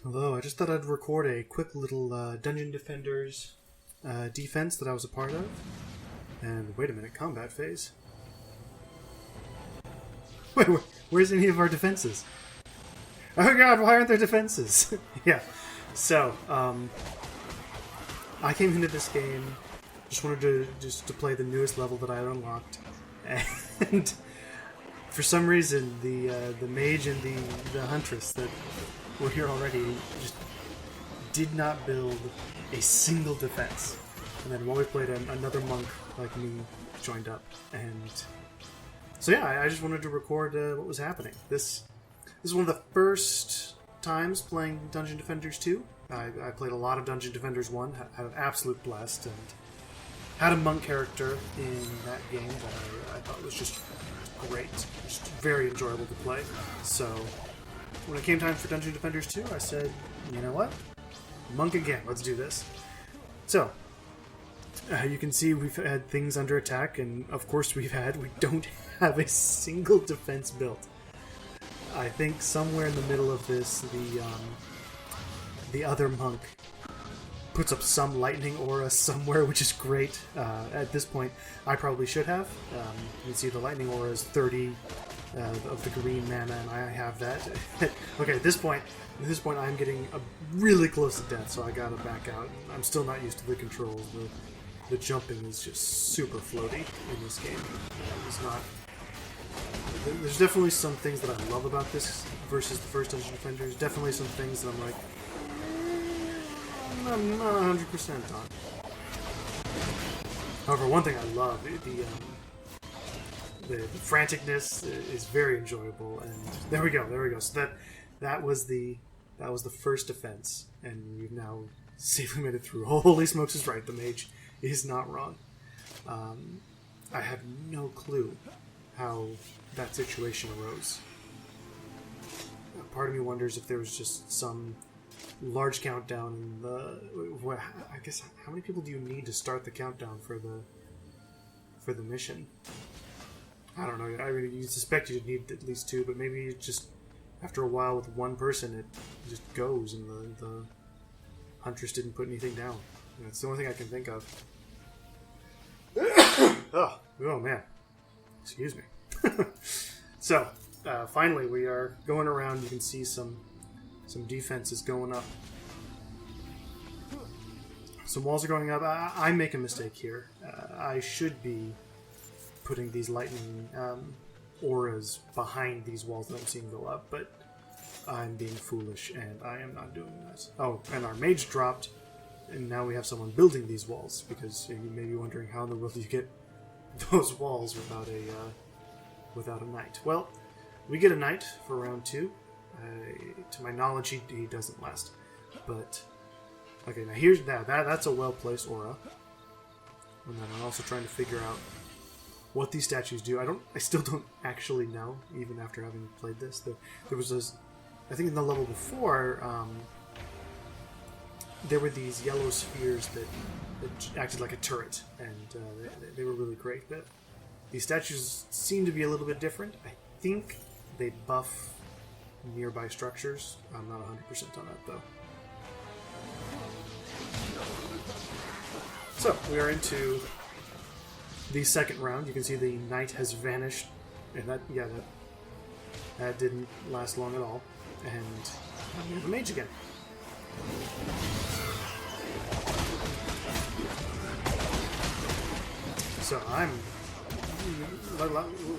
Hello, I just thought I'd record a quick little Dungeon Defenders defense that I was a part of. And wait a minute, combat phase. Wait, where's any of our defenses? Oh god, why aren't there defenses? Yeah, so, I came into this game, just wanted to play the newest level that I had unlocked. And for some reason, the mage and the huntress that were here already just did not build a single defense. And then while we played, another monk like me joined up. And so yeah, I just wanted to record what was happening. This is one of the first times playing Dungeon Defenders 2. I played a lot of Dungeon Defenders 1, had an absolute blast, and had a monk character in that game that I thought was just great. Just very enjoyable to play. So when it came time for Dungeon Defenders 2, I said, you know what? Monk again, let's do this. So, you can see we've had things under attack, and of course we don't have a single defense built. I think somewhere in the middle of this, the other monk puts up some lightning aura somewhere, which is great. At this point, I probably should have. You can see the lightning aura is 30 of the green mana, and I have that. Okay, at this point, I'm getting really close to death, so I gotta back out. I'm still not used to the controls. The jumping is just super floaty in this game. It's not. There's definitely some things that I love about this versus the first Dungeon Defenders. Definitely some things that I'm like, I'm not 100% on. However, one thing I love, the franticness is very enjoyable, and there we go. So that was the first defense, and we've now safely made it through. Holy smokes is right, the mage is not wrong. I have no clue how that situation arose. Part of me wonders if there was just some large countdown in the... I guess, how many people do you need to start the countdown for the mission? I don't know. I mean, you suspect you'd need at least 2, but maybe it just after a while with one person it just goes, and the huntress didn't put anything down. That's the only thing I can think of. Oh man, excuse me. So finally, we are going around. You can see some defenses going up. Some walls are going up. I make a mistake here. I should be putting these lightning auras behind these walls that I'm seeing go up, but I'm being foolish, and I am not doing that. Oh, and our mage dropped, and now we have someone building these walls, because you may be wondering how in the world do you get those walls without a knight. Well, we get a knight for round 2. To my knowledge, he doesn't last. But okay, now here's that's a well-placed aura. And then I'm also trying to figure out what these statues do. I still don't actually know, even after having played this. There was this, I think in the level before, there were these yellow spheres that acted like a turret, and they were really great. These statues seem to be a little bit different. I think they buff nearby structures. I'm not 100% on that, though. So, we are into the second round. You can see the knight has vanished, and that didn't last long at all. And we have a mage again. So I'm,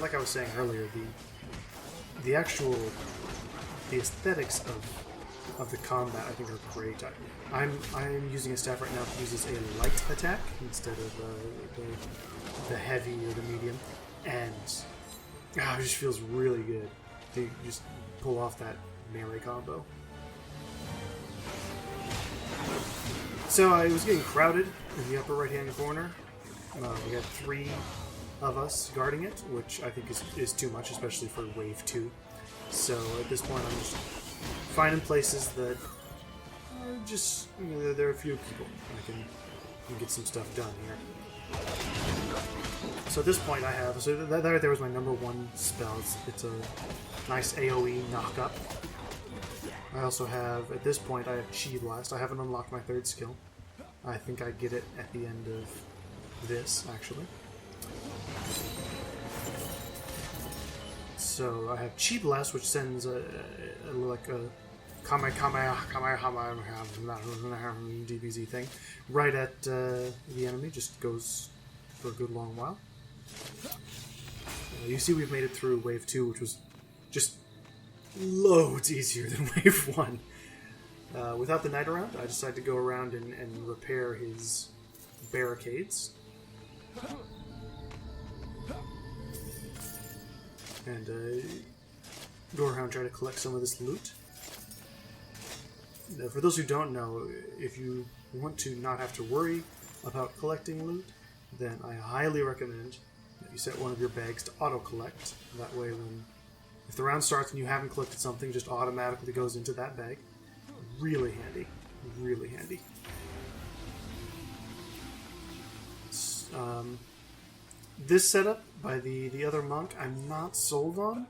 like I was saying earlier, the aesthetics of the combat I think are great. I'm using a staff right now that uses a light attack instead of the heavy or the medium, and it just feels really good to just pull off that melee combo. So I was getting crowded in the upper right hand corner. We had 3 of us guarding it, which I think is too much, especially for wave 2. So at this point, I'm just finding places that are just, there are a few people. I can get some stuff done here. So at this point, I have, so that right there was my number 1 spell. It's a nice AoE knock-up. I also have, at this point, I have Chi Blast. I haven't unlocked my third skill. I think I get it at the end of this, actually. So I have Chi Blast, which sends like a DBZ thing right at the enemy. Just goes for a good long while. You see we've made it through Wave 2, which was just loads easier than Wave 1. Without the Knight around, I decided to go around and repair his barricades. And go around trying to collect some of this loot. Now, for those who don't know, if you want to not have to worry about collecting loot, then I highly recommend that you set one of your bags to auto-collect. That way, if the round starts and you haven't collected something, it just automatically goes into that bag. Really handy. Really handy. This setup by the other monk, I'm not sold on.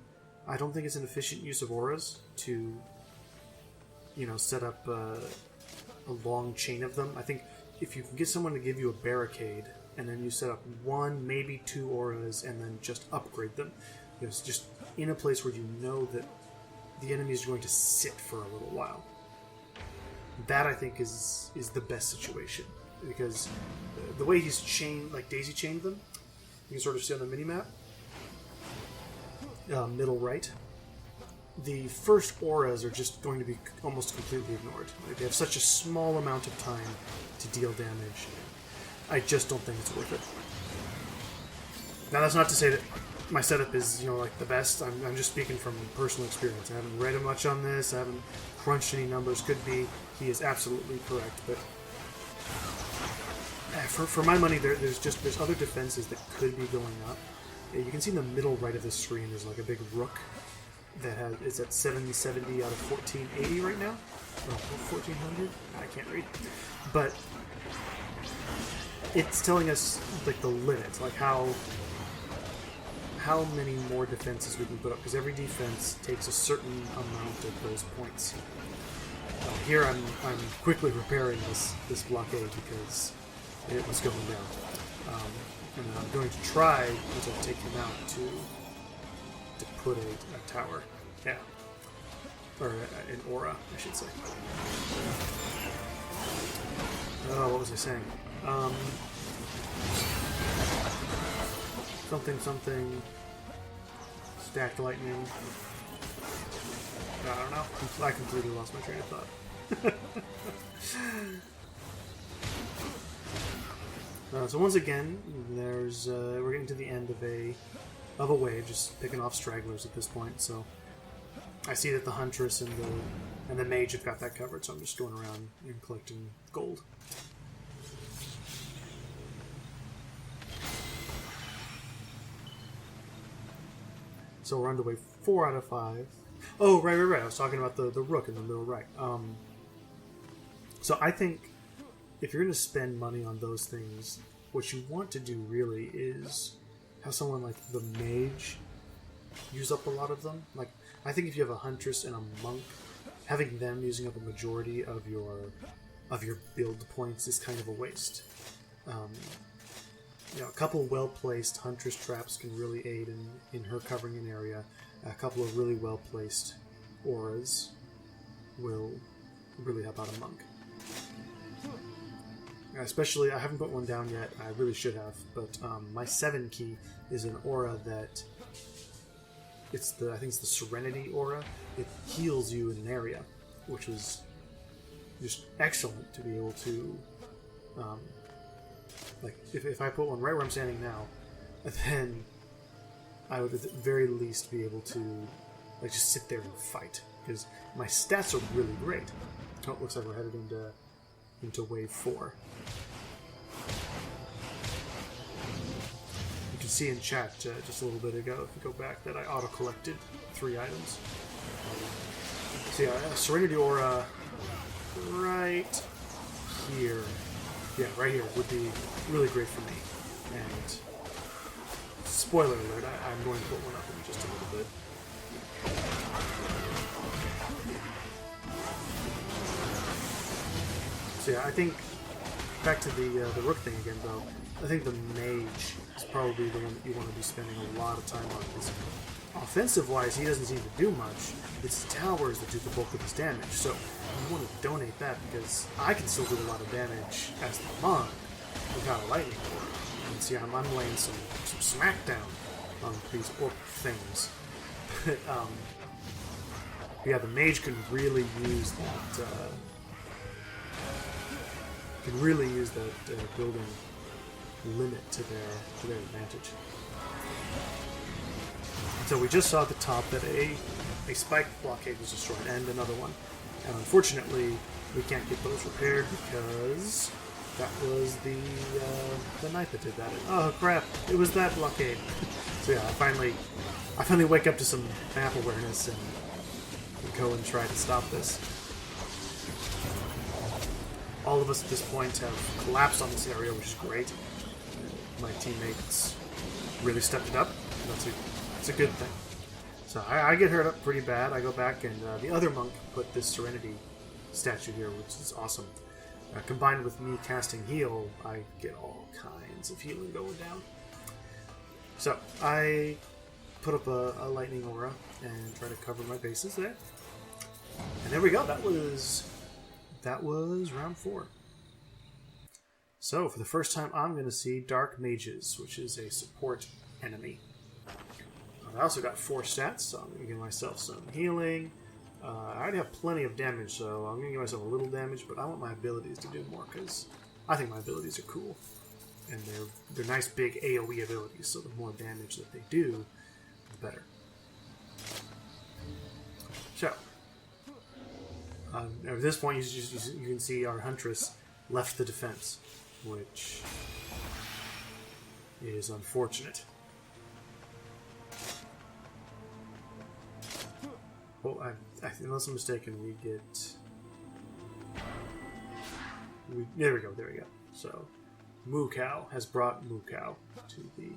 I don't think it's an efficient use of auras to, set up a long chain of them. I think if you can get someone to give you a barricade, and then you set up one, maybe two auras, and then just upgrade them, it's just in a place where you know that the enemy is going to sit for a little while. That, I think, is the best situation, because the way he's chained, like daisy chained them, you can sort of see on the mini-map, middle right, the first auras are just going to be almost completely ignored. Like, they have such a small amount of time to deal damage. I just don't think it's worth it. Now, that's not to say that my setup is, like the best. I'm just speaking from personal experience. I haven't read much on this. I haven't crunched any numbers. Could be he is absolutely correct, but for my money, there's other defenses that could be going up. You can see in the middle right of the screen, there's like a big rook that is at 770 out of 1480 right now. Or 1400? I can't read. But it's telling us like the limits, like how many more defenses we can put up, because every defense takes a certain amount of those points. Here I'm quickly repairing this blockade because it was going down. And I'm going to try to take him out to put a tower. Yeah. Or an aura, I should say. Oh, what was I saying? Something. Stacked lightning. I don't know. I completely lost my train of thought. So once again, we're getting to the end of a wave, just picking off stragglers at this point. So I see that the Huntress and the Mage have got that covered, so I'm just going around and collecting gold. So we're on to wave 4 out of 5. Oh, right. I was talking about the rook in the middle right. So I think if you're going to spend money on those things, what you want to do really is have someone like the Mage use up a lot of them. Like, I think if you have a Huntress and a Monk, having them using up a majority of your build points is kind of a waste. A couple well-placed Huntress traps can really aid in her covering an area. A couple of really well-placed auras will really help out a Monk. Especially, I haven't put one down yet. I really should have, but my 7 key is an aura that I think it's the Serenity aura. It heals you in an area, which is just excellent to be able to. Like, if I put one right where I'm standing now, then I would at the very least be able to just sit there and fight, because my stats are really great. Oh, it looks like we're headed into wave 4. You can see in chat just a little bit ago, if you go back, that I auto-collected 3 items. So yeah, a Serenity Aura right here. Yeah, right here would be really great for me. And spoiler alert, I'm going to put one up in just a little bit. So yeah, I think back to the rook thing again, though. I think the mage is probably the one that you want to be spending a lot of time on. Because offensive-wise, he doesn't seem to do much. It's the towers that do the bulk of his damage. So you want to donate that because I can still do a lot of damage as the monk without a lightning orb. And see, I'm laying some smackdown on these orc things. But yeah, the mage can really use that. Can really use that building limit to their advantage. So we just saw at the top that a spike blockade was destroyed, and another one. And unfortunately, we can't get those repaired because that was the knight that did that. Oh crap! It was that blockade. So yeah, I finally wake up to some map awareness and go and try to stop this. All of us at this point have collapsed on this area, which is great. My teammates really stepped it up. That's a good thing. So I get hurt up pretty bad. I go back, and the other monk put this Serenity statue here, which is awesome. Combined with me casting heal, I get all kinds of healing going down. So I put up a lightning aura and try to cover my bases there. And there we go. That was round 4. So for the first time, I'm going to see Dark Mages, which is a support enemy. I also got 4 stats, so I'm going to give myself some healing. I already have plenty of damage, so I'm going to give myself a little damage, but I want my abilities to do more, because I think my abilities are cool. And they're nice big AoE abilities, so the more damage that they do, the better. So, at this point, you can see our Huntress left the defense, which is unfortunate. Well, unless I'm mistaken, we get... there we go. So, Moo Cow has brought Moo Cow to the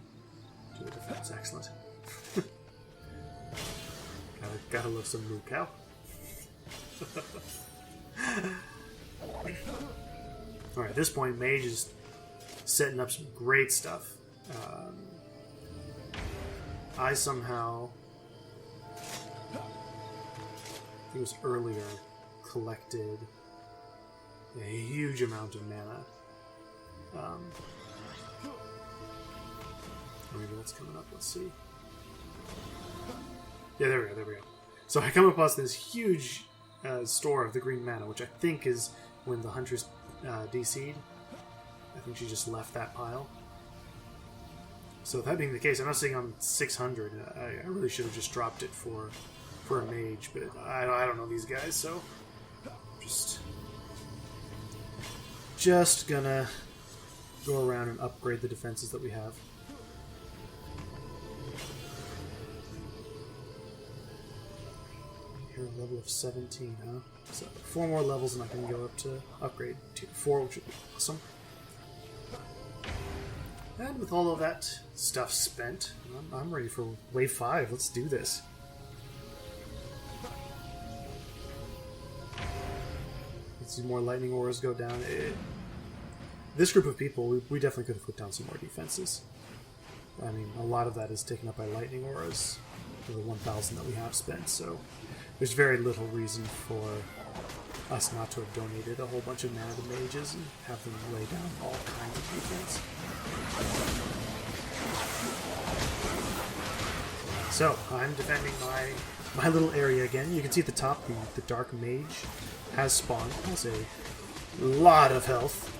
defense. Excellent. gotta love some Moo Cow. Alright, at this point, Mage is setting up some great stuff. I somehow... I think it was earlier, collected a huge amount of mana. Maybe that's coming up, let's see. Yeah, there we go. So I come across this huge store of the green mana, which I think is when the Huntress DC'd. I think she just left that pile. So that being the case, I'm not saying I'm 600. I really should have just dropped it for a mage, but I don't know these guys, so just gonna go around and upgrade the defenses that we have. You're a level of 17, huh? So 4 more levels and I can go up to upgrade tier 4, which would be awesome. And with all of that stuff spent, I'm ready for wave 5. Let's do this. Let's see more lightning auras go down. This group of people, we definitely could have put down some more defenses. I mean, a lot of that is taken up by lightning auras for the 1,000 that we have spent, so there's very little reason for us not to have donated a whole bunch of mana to mages and have them lay down all kinds of defense. So, I'm defending my little area again. You can see at the top, the Dark Mage has spawned. Has a lot of health.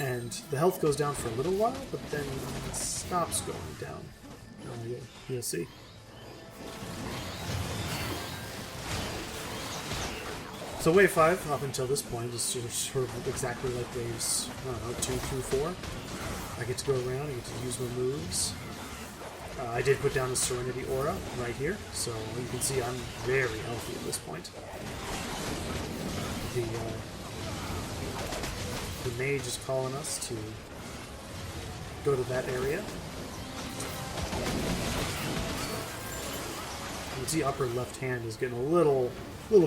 And the health goes down for a little while, but then it stops going down. You'll see. So wave 5, up until this point, is sort of exactly like waves, I don't know, 2 through 4. I get to go around, I get to use my moves. I did put down a Serenity Aura right here, so you can see I'm very healthy at this point. The mage is calling us to go to that area. You can see upper left hand is getting a little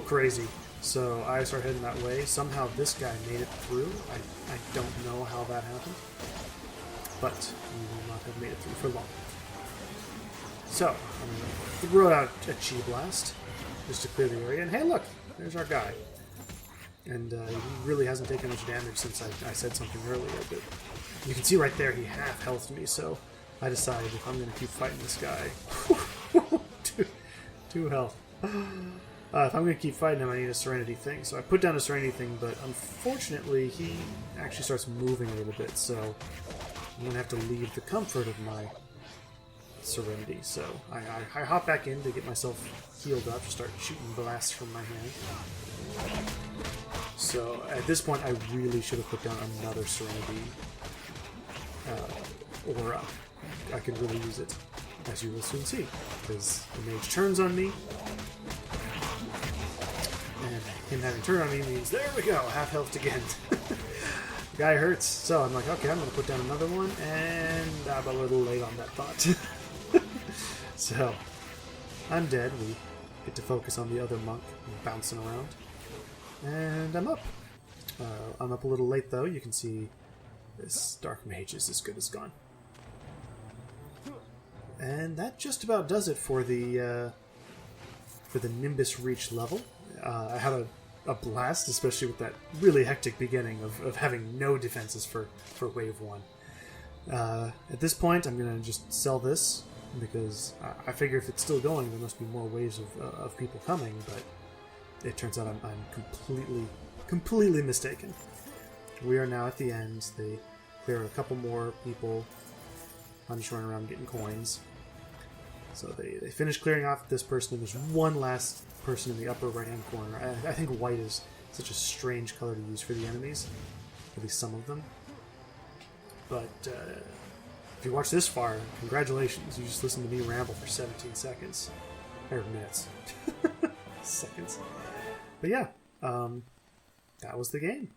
crazy. So I start heading that way. Somehow this guy made it through. I don't know how that happened. But he will not have made it through for long. So, I'm going to throw out a Chi Blast just to clear the area. And hey, look! There's our guy. And he really hasn't taken much damage since I said something earlier. But you can see right there he half-healthed me, so I decided if I'm going to keep fighting this guy... two health. If I'm going to keep fighting him, I need a Serenity thing. So I put down a Serenity thing, but unfortunately he actually starts moving a little bit, so I'm going to have to leave the comfort of my Serenity. So I hop back in to get myself healed up, start shooting blasts from my hand. So at this point I really should have put down another Serenity aura. I could really use it, as you will soon see, because the mage turns on me, and him having turned on me means, there we go, half health again. Guy hurts, so I'm like, okay, I'm going to put down another one, and I'm a little late on that thought. So, I'm dead. We get to focus on the other monk bouncing around, and I'm up. I'm up a little late, though. You can see this Dark Mage is as good as gone. And that just about does it for the Nimbus Reach level. I had a blast, especially with that really hectic beginning of having no defenses for Wave 1. At this point, I'm going to just sell this, because I figure if it's still going, there must be more waves of people coming, but it turns out I'm completely mistaken. We are now at the end. There are a couple more people. I'm just running around getting coins. So they finish clearing off this person, and there's one last person in the upper right-hand corner. I think white is such a strange color to use for the enemies, at least some of them. But if you watch this far, congratulations. You just listened to me ramble for 17 seconds. Or minutes. Seconds. But yeah, that was the game.